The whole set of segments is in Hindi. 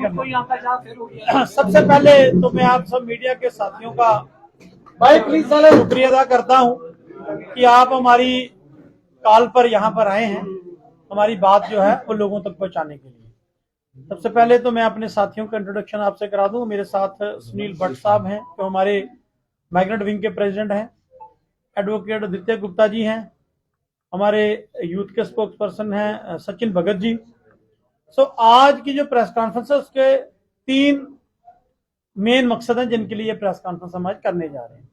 करना। सबसे पहले तो मैं आप सब मीडिया के साथियों का शुक्रिया अदा करता हूं कि आप हमारी कॉल पर यहाँ पर आए हैं, हमारी बात जो है वो लोगों तक पहुंचाने के लिए। सबसे पहले तो मैं अपने साथियों का इंट्रोडक्शन आपसे करा दूं। मेरे साथ सुनील भट्ट साहब हैं जो हमारे माइग्रेंट विंग के प्रेसिडेंट हैं। एडवोकेट आदित्य गुप्ता जी हैं, हमारे यूथ के स्पोक्स पर्सन हैं सचिन भगत जी। आज की जो प्रेस कॉन्फ्रेंस है उसके 3 मेन मकसद हैं जिनके लिए प्रेस कॉन्फ्रेंस हम आज करने जा रहे हैं।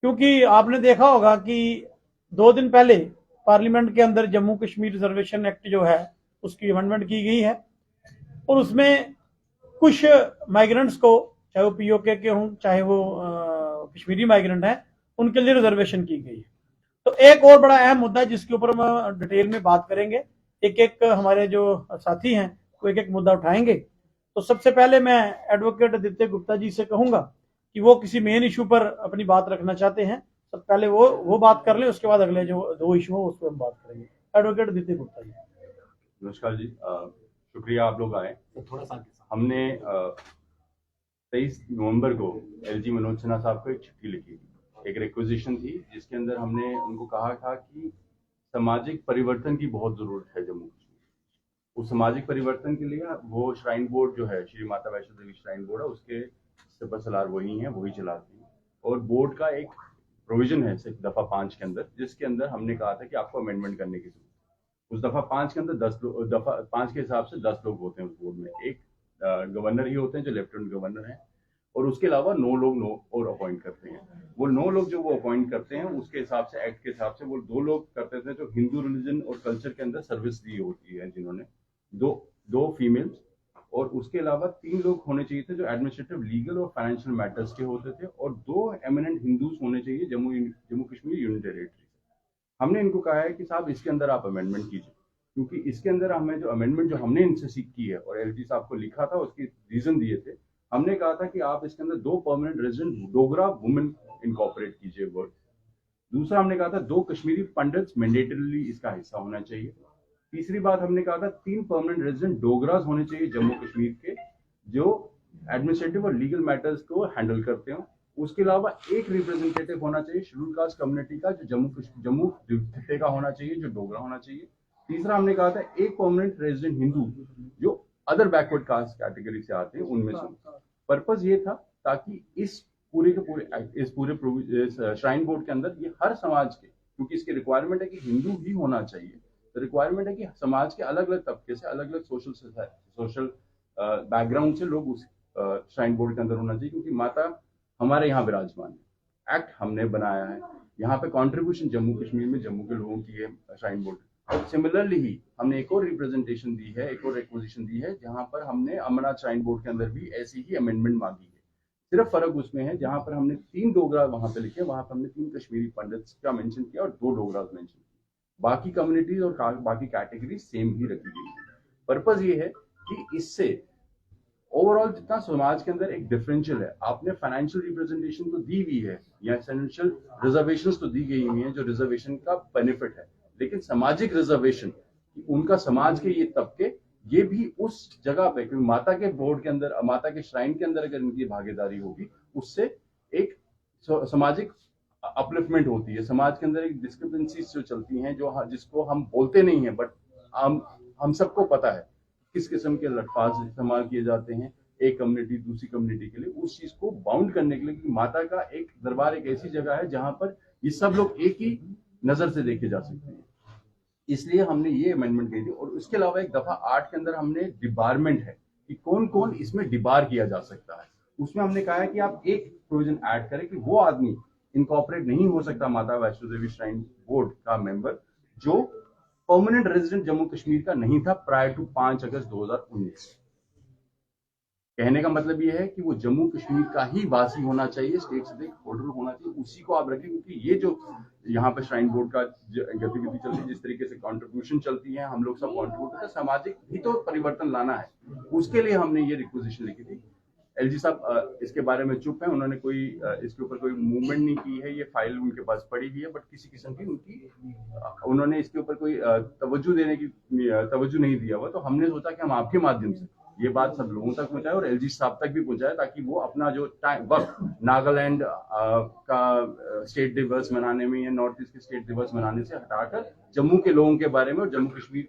क्योंकि आपने देखा होगा कि 2 दिन पहले पार्लियामेंट के अंदर जम्मू कश्मीर रिजर्वेशन एक्ट जो है उसकी अमेंडमेंट की गई है और उसमें कुछ माइग्रेंट्स को, चाहे वो पीओके के हों चाहे वो कश्मीरी माइग्रेंट हैं, उनके लिए रिजर्वेशन की गई है। तो एक और बड़ा अहम मुद्दा है जिसके ऊपर हम डिटेल में बात करेंगे। एक एक हमारे जो साथी हैं वो एक एक मुद्दा उठाएंगे। तो सबसे पहले मैं एडवोकेट आदित्य गुप्ता जी से कहूंगा कि वो किसी मेन इशू पर अपनी बात रखना चाहते हैं। सब पहले वो बात कर ले, उसके बाद अगले जो 2 इशू हो उस पर हम बात करेंगे। एडवोकेट आदित्य गुप्ता जी। नमस्कार जी, शुक्रिया आप लोग आए। हमने 23 नवंबर को एलजी मनोज सिन्हा साहब को एक चिट्ठी लिखी थी, एक रिक्वेजिशन थी जिसके अंदर हमने उनको कहा था कि सामाजिक परिवर्तन की बहुत जरूरत है जम्मू कश्मीर। उस सामाजिक परिवर्तन के लिए वो श्राइन बोर्ड जो है, श्री माता वैष्णो देवी श्राइन बोर्ड है, उसके सिपहसालार वही हैं, वही चलाती हैं। और बोर्ड का एक प्रोविजन है दफा 5 के अंदर, जिसके अंदर हमने कहा था कि आपको अमेंडमेंट करने की जरूरत है। उस दफा 5 के अंदर 10 लोग, दफा 5 के हिसाब से 10 लोग होते हैं उस बोर्ड में। एक गवर्नर ही होते हैं जो लेफ्टिनेंट गवर्नर हैं, और उसके अलावा 9 लोग और अपॉइंट करते हैं। वो 9 लोग जो वो अपॉइंट करते हैं उसके हिसाब से, एक्ट के हिसाब से, वो 2 लोग करते थे जो हिंदू रिलीजन और कल्चर के अंदर सर्विस दी होती है, जिन्होंने दो फीमेल्स, और उसके अलावा 3 लोग होने चाहिए थे जो एडमिनिस्ट्रेटिव, लीगल और फाइनेंशियल मैटर्स के होते थे, और 2 एमिनेंट हिंदूज होने चाहिए जम्मू कश्मीर यूनियन टेरिटरी। हमने इनको कहा है कि साहब इसके अंदर आप अमेंडमेंट कीजिए, क्योंकि इसके अंदर हमें जो अमेंडमेंट जो हमने इनसे सीख की है और एलजी साहब को लिखा था, उसकी रीजन दिए थे। हमने कहा था कि आप इसके अंदर 2 permanent resident Dogra women incorporate कीजिए वर्ड। दूसरा हमने कहा था 2 कश्मीरी पंडित्स मैंडेटरीली इसका हिस्सा होना चाहिए। तीसरी बात हमने कहा था 3 परमानेंट रेजिडेंट डोगरास होने चाहिए जम्मू कश्मीर के, जो एडमिनिस्ट्रेटिव और लीगल मैटर्स को हैंडल करते हो। उसके अलावा एक रिप्रेजेंटेटिव होना चाहिए शेड्यूल कास्ट कम्युनिटी का, जो जम्मू खित्ते का होना चाहिए, जो डोगरा होना चाहिए। तीसरा हमने कहा था एक परमानेंट रेजिडेंट हिंदू जो अदर बैकवर्ड कास्ट कैटेगरी से आते हैं उनमें से। पर्पस ये था ताकि इस पूरे श्राइन बोर्ड के अंदर ये हर समाज के, क्योंकि इसकी रिक्वायरमेंट है कि हिंदू ही होना चाहिए, तो रिक्वायरमेंट है कि समाज के अलग अलग तबके से, अलग अलग सोशल बैकग्राउंड से लोग उस श्राइन बोर्ड के अंदर होना चाहिए, क्योंकि माता हमारे यहाँ विराजमान है। एक्ट हमने बनाया है, यहाँ पे कंट्रीब्यूशन जम्मू कश्मीर में जम्मू के लोगों की है श्राइन बोर्ड। और सिमिलरली ही हमने एक और रिप्रेजेंटेशन दी है, एक और रिक्वेजिशन दी है, जहां पर हमने अमरनाथ श्राइन बोर्ड के अंदर भी ऐसी ही अमेंडमेंट मांगी है। सिर्फ फर्क उसमें है, जहां पर हमने 3 डोगरा वहां पे लिखे, वहां पर हमने 3 कश्मीरी पंडित्स का मेंशन किया और 2 डोगरास मेंशन किया। बाकी कम्युनिटीज और बाकी कैटेगरी सेम ही रखी गई है। पर्पज ये है कि इससे ओवरऑल जितना समाज के अंदर एक डिफरेंशियल है, आपने फाइनेंशियल रिप्रेजेंटेशन तो दी हुई है या फाइनेंशियल रिजर्वेशंस तो दी गई हुई है जो रिजर्वेशन का बेनिफिट है, लेकिन सामाजिक रिजर्वेशन, उनका समाज के ये तबके, ये भी उस जगह पे, क्योंकि माता के बोर्ड के अंदर, माता के श्राइन के अंदर अगर इनकी भागीदारी होगी, उससे एक सामाजिक अपलिफ्टमेंट होती है। समाज के अंदर एक डिस्क्रिपेंसीज जो चलती हैं, जो जिसको हम बोलते नहीं है, बट हम सबको पता है किस किस्म के लटफाज इस्तेमाल किए जाते हैं एक कम्युनिटी दूसरी कम्युनिटी के लिए, उस चीज को बाउंड करने के लिए। क्योंकि माता का एक दरबार एक ऐसी जगह है जहां पर ये सब लोग एक ही नजर से देखे जा सकते हैं, इसलिए हमने ये अमेंडमेंट की थी। और उसके अलावा एक दफा 8 के अंदर हमने डिबारमेंट है कि कौन कौन इसमें डिबार किया जा सकता है, उसमें हमने कहा है कि आप एक प्रोविजन ऐड करें कि वो आदमी इनकॉर्पोरेट नहीं हो सकता माता वैष्णो देवी श्राइन बोर्ड का मेंबर जो परमानेंट रेजिडेंट जम्मू कश्मीर का नहीं था प्रायर टू 5 अगस्त 2019। कहने का मतलब ये है कि वो जम्मू कश्मीर का ही वासी होना चाहिए, स्टेट सिटिजन होल्डर होना चाहिए, उसी को आप रखें। क्योंकि ये जो यहाँ पे श्राइन बोर्ड का गतिविधि चलती है, जिस तरीके से कंट्रीब्यूशन चलती है, हम लोग सब कंट्रीब्यूट करते हैं, सामाजिक भी तो परिवर्तन लाना है, उसके लिए हमने ये रिक्वेजिशन लिखी थी। एलजी साहब इसके बारे में चुप है, उन्होंने कोई इसके ऊपर कोई मूवमेंट नहीं की है, ये फाइल उनके पास पड़ी हुई है, बट किसी किस्म की उन्होंने इसके ऊपर कोई तवज्जो नहीं दिया हुआ। तो हमने सोचा कि हम आपके माध्यम से ये बात सब लोगों तक पहुंचाए और एलजी साहब तक भी पहुंचाए, ताकि वो अपना जो वक्त नागालैंड का स्टेट दिवस मनाने में या नॉर्थ ईस्ट के स्टेट दिवस मनाने से हटाकर जम्मू के लोगों के बारे में और जम्मू कश्मीर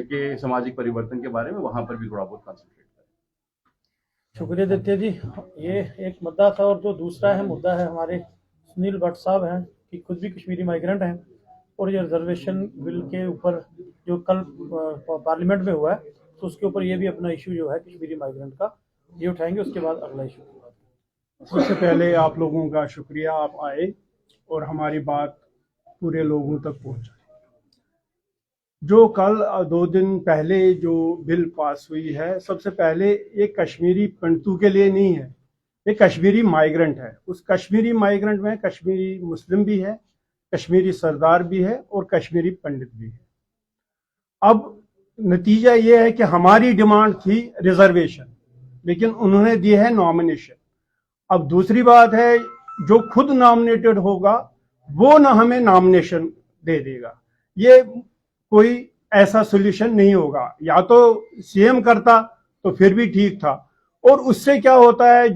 के सामाजिक परिवर्तन के बारे में वहां पर भी थोड़ा बहुत कंसंट्रेट करें। शुक्रिया दित्य जी। ये एक मुद्दा था, और जो दूसरा है मुद्दा है, हमारे सुनील भट्ट साहब हैं कि खुद भी कश्मीरी माइग्रेंट हैं, और ये रिजर्वेशन बिल के ऊपर जो कल पार्लियामेंट में हुआ है, तो उसके ऊपर ये भी अपना इशू जो है कश्मीरी माइग्रेंट का ये उठाएंगे। उसके बाद अगला इशू। सबसे पहले आप लोगों का शुक्रिया, आप आए और हमारी बात पूरे लोगों तक पहुंचाई। जो कल 2 दिन पहले जो बिल पास हुई है, सबसे पहले ये कश्मीरी पंडितों के लिए नहीं है, ये कश्मीरी माइग्रेंट है। उस कश्मीरी माइग्रेंट में कश्मीरी मुस्लिम भी है, कश्मीरी सरदार भी है और कश्मीरी पंडित भी है। अब नतीजा ये है कि हमारी डिमांड थी रिजर्वेशन, लेकिन उन्होंने दी है नॉमिनेशन। अब दूसरी बात है, जो खुद नॉमिनेटेड होगा वो ना हमें नॉमिनेशन दे देगा, ये कोई ऐसा सोल्यूशन नहीं होगा। या तो सीएम करता तो फिर भी ठीक था, और उससे क्या होता है,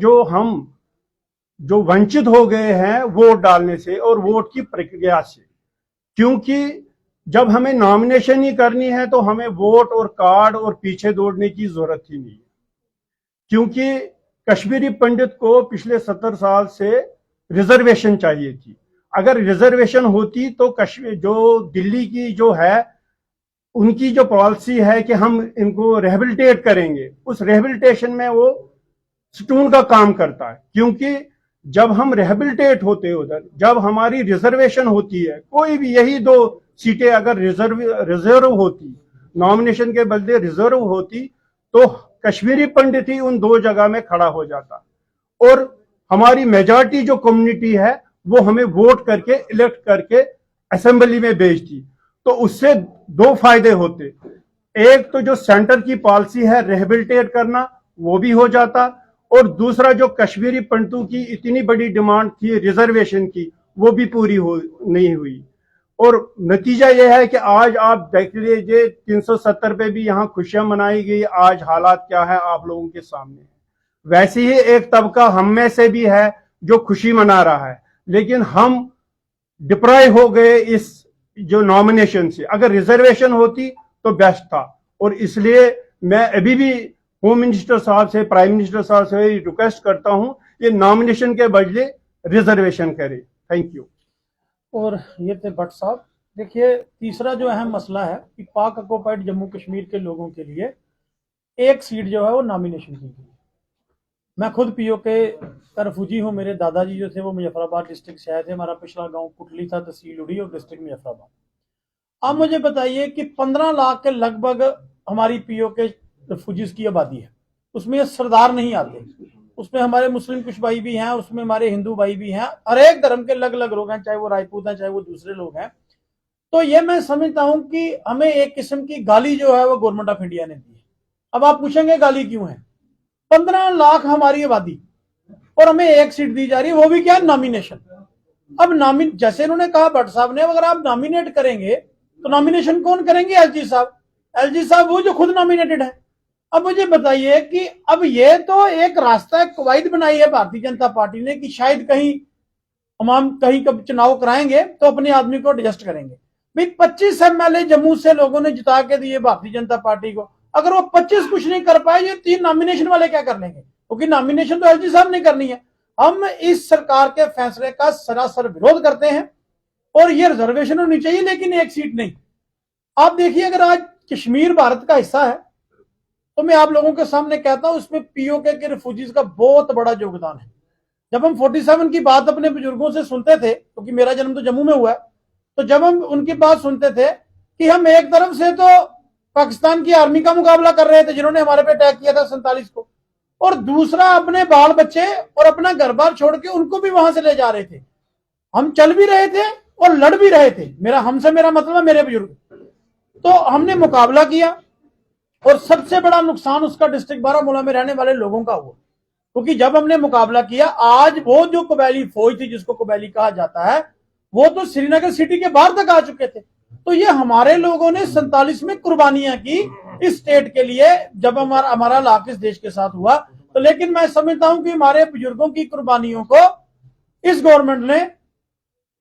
जो वंचित हो गए हैं वोट डालने से और वोट की प्रक्रिया से, क्योंकि जब हमें नॉमिनेशन ही करनी है तो हमें वोट और कार्ड और पीछे दौड़ने की जरूरत ही नहीं है। क्योंकि कश्मीरी पंडित को पिछले 70 साल से रिजर्वेशन चाहिए थी। अगर रिजर्वेशन होती तो कश्मीर, जो दिल्ली की जो है उनकी जो पॉलिसी है कि हम इनको रिहेबिलिटेट करेंगे, उस रिहेबिलिटेशन में वो स्टून का काम करता है। क्योंकि जब हम रिहेबिलिटेट होते उधर, जब हमारी रिजर्वेशन होती है, कोई भी यही 2 सीटें अगर रिजर्व होती, नॉमिनेशन के बदले रिजर्व होती, तो कश्मीरी पंडित ही उन 2 जगह में खड़ा हो जाता, और हमारी मेजॉरिटी जो कम्युनिटी है वो हमें वोट करके इलेक्ट करके असेंबली में भेजती। तो उससे 2 फायदे होते, एक तो जो सेंटर की पॉलिसी है रिहेबिलिटेट करना वो भी हो जाता, और दूसरा जो कश्मीरी पंडितों की इतनी बड़ी डिमांड थी रिजर्वेशन की, वो भी पूरी नहीं हुई। और नतीजा यह है कि आज आप देख लीजिए 370 पे भी यहाँ खुशियां मनाई गई। आज हालात क्या है आप लोगों के सामने। वैसे ही एक तबका हम में से भी है जो खुशी मना रहा है, लेकिन हम डिप्राइव हो गए इस जो नॉमिनेशन से। अगर रिजर्वेशन होती तो बेस्ट था, और इसलिए मैं अभी भी होम मिनिस्टर साहब से, प्राइम मिनिस्टर साहब से रिक्वेस्ट करता हूं, ये नॉमिनेशन के बदले रिजर्वेशन करें। Thank you. और ये थे भट्ट साहब। देखिए, तीसरा जो अहम मसला है कि पाक ऑक्युपाइड जम्मू कश्मीर के लोगों के लिए एक सीट जो है वो नॉमिनेशन की गई। मैं खुद पीओके का रिफ्यूजी हूँ। मेरे दादाजी जो थे वो मुजफ्फराबाद डिस्ट्रिक्ट से आए थे। हमारा पिछला गांव कुटली था, तहसील उड़ी और डिस्ट्रिक्ट मुजफ्फराबाद। अब मुझे बताइए कि 15 लाख के लगभग हमारी पीओके रिफ्यूजीज की आबादी है। उसमें सरदार नहीं आते, उसमें हमारे मुस्लिम कुछ भाई भी हैं, उसमें हमारे हिंदू भाई भी हैं, हर एक धर्म के अलग अलग लोग हैं, चाहे वो राजपूत हैं चाहे वो दूसरे लोग हैं। तो ये मैं समझता हूं कि हमें एक किस्म की गाली जो है वो गवर्नमेंट ऑफ इंडिया ने दी है। अब आप पूछेंगे गाली क्यों है? 15 लाख हमारी आबादी और हमें एक सीट दी जा रही है, वो भी क्या, नॉमिनेशन। अब जैसे इन्होंने कहा भट्ट साहब ने, अगर आप नॉमिनेट करेंगे तो नॉमिनेशन कौन करेंगे? एलजी साहब। एलजी साहब वो जो खुद नॉमिनेटेड है। अब मुझे बताइए कि अब ये तो एक रास्ता, एक कवायद बनाई है भारतीय जनता पार्टी ने कि शायद कहीं हम कहीं कब चुनाव कराएंगे तो अपने आदमी को एडजस्ट करेंगे। भाई 25 एमएलए जम्मू से लोगों ने जिता के दिए भारतीय जनता पार्टी को, अगर वो 25 कुछ नहीं कर पाए, ये 3 नॉमिनेशन वाले क्या कर लेंगे? क्योंकि नॉमिनेशन तो एलजी साहब ने करनी है। हम इस सरकार के फैसले का सरासर विरोध करते हैं, और ये रिजर्वेशन होनी चाहिए लेकिन एक सीट नहीं। आप देखिए, अगर आज कश्मीर भारत का हिस्सा है तो मैं आप लोगों के सामने कहता हूं उसमें पीओके के रिफ्यूजीज का बहुत बड़ा योगदान है। जब हम 47 की बात अपने बुजुर्गों से सुनते थे, क्योंकि मेरा जन्म तो जम्मू में हुआ है, तो जब हम उनकी बात सुनते थे कि हम एक तरफ से तो पाकिस्तान की आर्मी का मुकाबला कर रहे थे जिन्होंने हमारे पे अटैक किया था 47 को, और दूसरा अपने बाल बच्चे और अपना घर बार छोड़ के उनको भी वहां से ले जा रहे थे। हम चल भी रहे थे और लड़ भी रहे थे। मेरा मतलब है मेरे बुजुर्ग। तो हमने मुकाबला किया, और सबसे बड़ा नुकसान उसका डिस्ट्रिक्ट बारामूला में रहने वाले लोगों का हुआ, क्योंकि जब हमने मुकाबला किया, आज वो जो कबैली फौज थी जिसको कबैली कहा जाता है, वो तो श्रीनगर सिटी के बाहर तक आ चुके थे। तो ये हमारे लोगों ने 47 में कुर्बानियां की, इस स्टेट के लिए जब हमारा लाख इस देश के साथ हुआ। तो लेकिन मैं समझता हूं कि हमारे बुजुर्गों की कुर्बानियों को इस गवर्नमेंट ने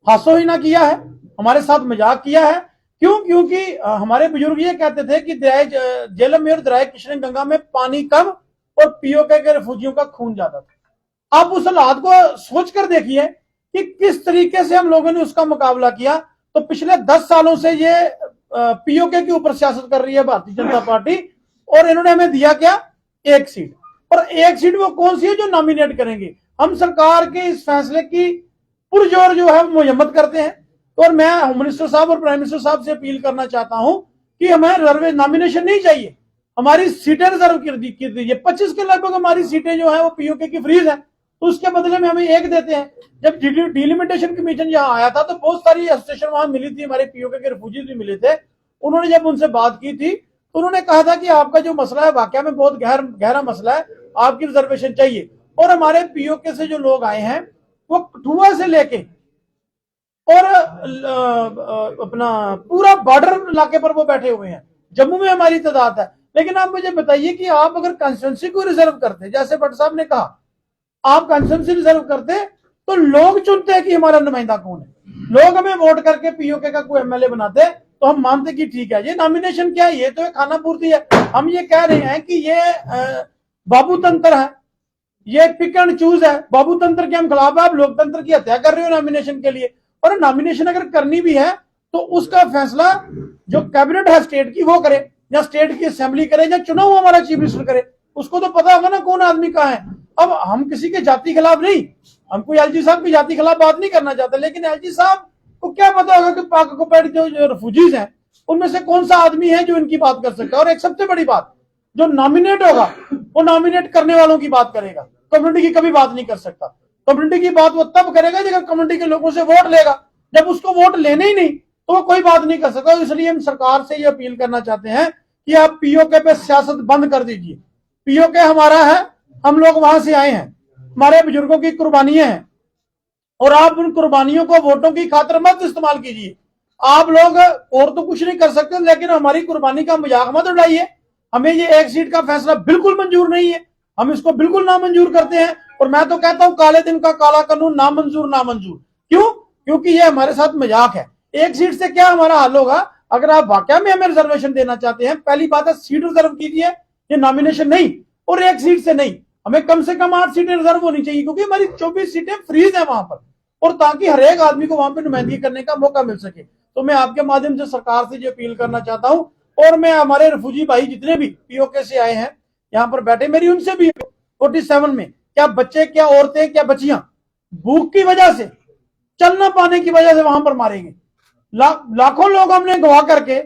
हासो ही ना किया है, हमारे साथ मजाक किया है। क्यों? क्योंकि हमारे बुजुर्ग ये कहते थे कि झेलम में और दरिया कृष्ण गंगा में पानी कम और पीओके के रिफ्यूजियों का खून ज्यादा था। आप उस हालात को सोच कर देखिए कि किस तरीके से हम लोगों ने उसका मुकाबला किया। तो पिछले 10 सालों से ये पीओके के ऊपर सियासत कर रही है भारतीय जनता पार्टी, और इन्होंने हमें दिया क्या? 1 सीट। और 1 सीट वो कौन सी है जो नॉमिनेट करेंगे? हम सरकार के इस फैसले की पुरजोर जो है मुजम्मत करते हैं। और मैं होम मिनिस्टर साहब और प्राइम मिनिस्टर साहब से अपील करना चाहता हूं कि हमें रिजर्व नॉमिनेशन नहीं चाहिए, हमारी सीटें रिजर्व कर दीजिए। 25 के लगभग हमारी सीटें जो है वो पीओके की फ्रीज है, तो उसके बदले में हमें 1 देते हैं। जब डिलिमिटेशन कमीशन यहाँ आया था तो बहुत सारी एसोसिएशन वहां मिली थी, हमारे पीओके के रिफ्यूजीज भी मिले थे। उन्होंने जब उनसे बात की थी तो उन्होंने कहा था कि आपका जो मसला है वाकई में बहुत गहरा मसला है, आपकी रिजर्वेशन चाहिए। और हमारे पीओके से जो लोग आए हैं वो कठुआ से लेके और अपना पूरा बॉर्डर इलाके पर वो बैठे हुए हैं। जम्मू में हमारी तादाद है। लेकिन आप मुझे बताइए कि आप अगर कॉन्स्टिट्यूंसी को रिजर्व करते, जैसे भट्ट साहब ने कहा, आप कॉन्स्टिट्यूंसी रिजर्व करते तो लोग चुनते हैं कि हमारा नुमाइंदा कौन है। लोग हमें वोट करके पीओके का कोई एमएलए बनाते तो हम मानते कि ठीक है। ये नॉमिनेशन क्या है? ये तो एक खाना पूर्ति है। हम ये कह रहे हैं कि ये बाबू तंत्र है, ये पिक एंड चूज है। बाबू तंत्र के हम खिलाफ है, आप लोकतंत्र की हत्या कर रहे हो नॉमिनेशन के लिए। और नॉमिनेशन अगर करनी भी है तो उसका फैसला जो कैबिनेट है स्टेट की वो करे, या स्टेट की असेंबली करे, या चुना हुआ हमारा चीफ मिनिस्टर करे। उसको तो पता होगा ना कौन आदमी कहाँ है। अब हम किसी के जाति खिलाफ नहीं, हम कोई एलजी साहब की जाति खिलाफ बात नहीं करना चाहते, लेकिन एलजी साहब को क्या पता होगा कि पाक ऑक्युपाइड जो रिफ्यूजीज हैं उनमें से कौन सा आदमी है जो इनकी बात कर सकता है। और एक सबसे बड़ी बात, जो नॉमिनेट होगा वो नॉमिनेट करने वालों की बात करेगा, कम्युनिटी की कभी बात नहीं कर सकता। कम्युनिटी की बात वो तब करेगा जब कम्युनिटी के लोगों से वोट लेगा। जब उसको वोट लेने ही नहीं तो वो कोई बात नहीं कर सकता। इसलिए हम सरकार से ये अपील करना चाहते हैं कि आप पीओके पे सियासत बंद कर दीजिए। पीओके हमारा है, हम लोग वहां से आए हैं, हमारे बुजुर्गों की कुर्बानियां हैं, और आप उन कुर्बानियों को वोटों की खातिर मत इस्तेमाल कीजिए। आप लोग और तो कुछ नहीं कर सकते, लेकिन हमारी कुर्बानी का मजाक मत उड़ाइए। हमें ये 1 सीट का फैसला बिल्कुल मंजूर नहीं है, हम इसको बिल्कुल नामंजूर करते हैं। और मैं तो कहता हूं काले दिन का काला कानून नामंजूर नामंजूर। क्यों? क्योंकि ये हमारे साथ मजाक है। 1 सीट से क्या हमारा हल होगा? अगर आप वाकई में हमें रिजर्वेशन देना चाहते हैं, पहली बात है सीट रिजर्व कीजिए, ये नॉमिनेशन नहीं। और 1 सीट से नहीं, हमें कम से कम 8 सीटें रिजर्व होनी चाहिए, क्योंकि हमारी 24 सीटें फ्रीज है वहां पर, और ताकि हर एक आदमी को वहां पर नुमाइंदगी करने का मौका मिल सके। तो मैं आपके माध्यम से सरकार से जो अपील करना चाहता हूं, और मैं हमारे रिफ्यूजी भाई जितने भी पीओके से आए हैं यहाँ पर बैठे, मेरी उनसे भी 47 में, क्या बच्चे, क्या औरतें, क्या बच्चियां भूख की वजह से, चल न पाने की वजह से वहां पर मारेंगे। लाखों लोग हमने गवा करके।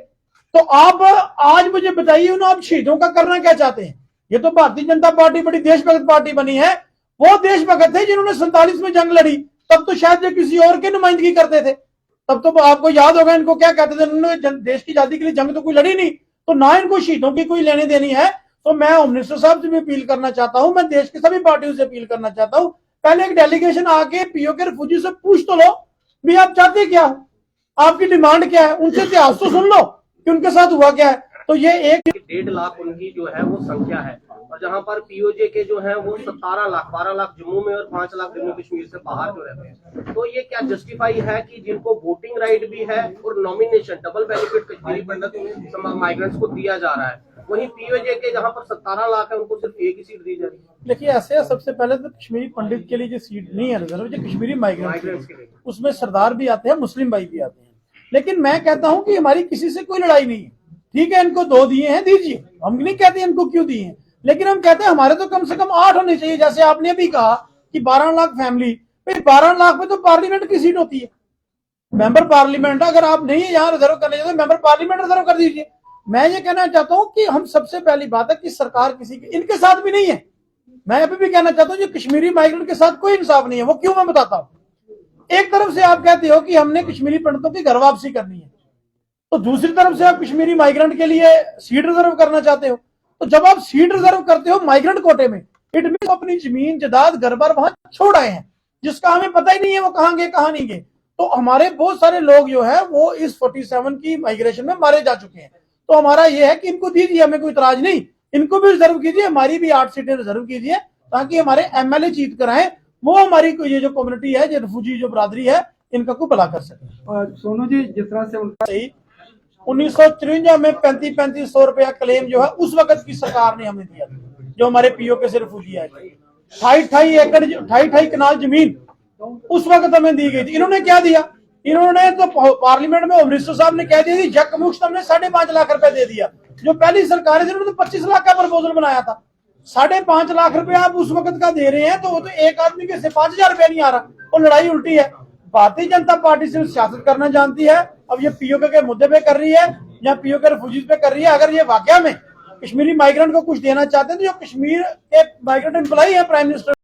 तो आप आज मुझे बताइए उन आप शहीदों का करना क्या चाहते हैं? ये तो भारतीय जनता पार्टी बड़ी देशभक्त पार्टी बनी है। वो देशभक्त थे जिन्होंने 47 में जंग लड़ी, तब तो शायद ये किसी और की नुमाइंदगी करते थे। तब तो आपको याद होगा इनको क्या कहते थे, उन्होंने देश की आजादी के लिए जंग तो कोई लड़ी नहीं, तो ना इनको शहीदों की कोई लेने देनी है। तो मैं होम मिनिस्टर साहब से भी अपील करना चाहता हूं, मैं देश की सभी पार्टियों से अपील करना चाहता हूं, पहले एक डेलीगेशन आके पीओके रिफ्यूजी से पूछ तो लो भी आप चाहते क्या हो, आपकी डिमांड क्या है, उनसे इतिहास तो सुन लो कि उनके साथ हुआ क्या है। तो ये 1.5 लाख उनकी जो है वो संख्या है, और जहां पर पीओजे के जो है वो 17 लाख 12 लाख जम्मू में और 5 लाख जम्मू कश्मीर से बाहर जो रहते हैं। तो ये क्या जस्टिफाई है कि जिनको वोटिंग राइट भी है और नॉमिनेशन डबल बेनिफिट कश्मीरी पंडित माइग्रेंट्स को दिया जा रहा है, वहीं पीओजे के जहां पर 17 लाख है उनको सिर्फ 1 ही सीट दी जा रही है? देखिए ऐसे है, सबसे पहले तो कश्मीरी पंडित के लिए जो सीट नहीं है रिजर्व, जो कश्मीरी माइग्रेंट्स के लिए, उसमें सरदार भी आते हैं, मुस्लिम भाई भी आते हैं। लेकिन मैं कहता हूं कि हमारी किसी से कोई लड़ाई नहीं है। ठीक है, इनको 2 दिए हैं, दीजिए, हम नहीं कहते इनको क्यों दिए हैं, लेकिन हम कहते हैं हमारे तो कम से कम 8 होने चाहिए। जैसे आपने भी कहा कि 12 लाख फैमिली, 12 लाख में तो पार्लियामेंट की सीट होती है, मेंबर पार्लियामेंट। अगर आप नहीं यहाँ रिजर्व करने चाहिए तो मेंबर पार्लियामेंट रिजर्व कर दीजिए। मैं ये कहना चाहता हूं कि हम सबसे पहली बात है कि सरकार किसी के इनके साथ भी नहीं है। मैं अभी भी कहना चाहता हूं जो कश्मीरी माइग्रेंट के साथ कोई इंसाफ नहीं है। वो क्यों, मैं बताता हूं। एक तरफ से आप कहते हो कि हमने कश्मीरी पंडितों की घर वापसी करनी है, तो दूसरी तरफ से आप कश्मीरी माइग्रेंट के लिए सीट रिजर्व करना चाहते हो। तो जब आप सीट रिजर्व करते हो माइग्रेंट कोटे में, इट मीन अपनी जमीन जायदाद घर बार वहां छोड़ आए हैं, जिसका हमें पता ही नहीं है वो कहां गए कहां नहीं गए। तो हमारे बहुत सारे लोग जो है वो इस 47 की माइग्रेशन में मारे जा चुके हैं। तो हमारा ये है कि इनको दीजिए, हमें कोई इतराज नहीं, इनको भी रिजर्व कीजिए, हमारी भी 8 सीटें रिजर्व कीजिए, ताकि हमारे एमएलए जीत कर आए, वो हमारी ये जो कम्युनिटी है, जो रिफ्यूजी जो बरादरी है, इनका को भला कर सके। और सोनू जी, जिस तरह से उनका सही 1953 में 3500 रुपया क्लेम जो है उस वक्त की सरकार ने हमें दिया, जो हमारे पीओके से रिफ्यूजी आए, 28 कनाल जमीन उस वक्त हमें दी गई थी। इन्होंने क्या दिया, इन्होंने तो पार्लियामेंट में मिनिस्टर साहब ने कह दिया थी जक मुश्त हमने 5.5 लाख रुपए दे दिया। जो पहली सरकार है जिन्होंने तो 25 लाख का प्रपोजल बनाया था, 5.5 लाख रुपए आप उस वक्त का दे रहे हैं, तो वो तो एक आदमी के से 5,000 रुपया नहीं आ रहा। वो लड़ाई उल्टी है। भारतीय जनता पार्टी सिर्फ सियासत करना जानती है, अब ये पीओके के मुद्दे पे कर रही है या पीओके रिफ्यूजीज पे कर रही है। अगर ये वाकया में कश्मीरी माइग्रेंट को कुछ देना चाहते हैं तो जो कश्मीर के माइग्रेंट एम्प्लॉई है प्राइम मिनिस्टर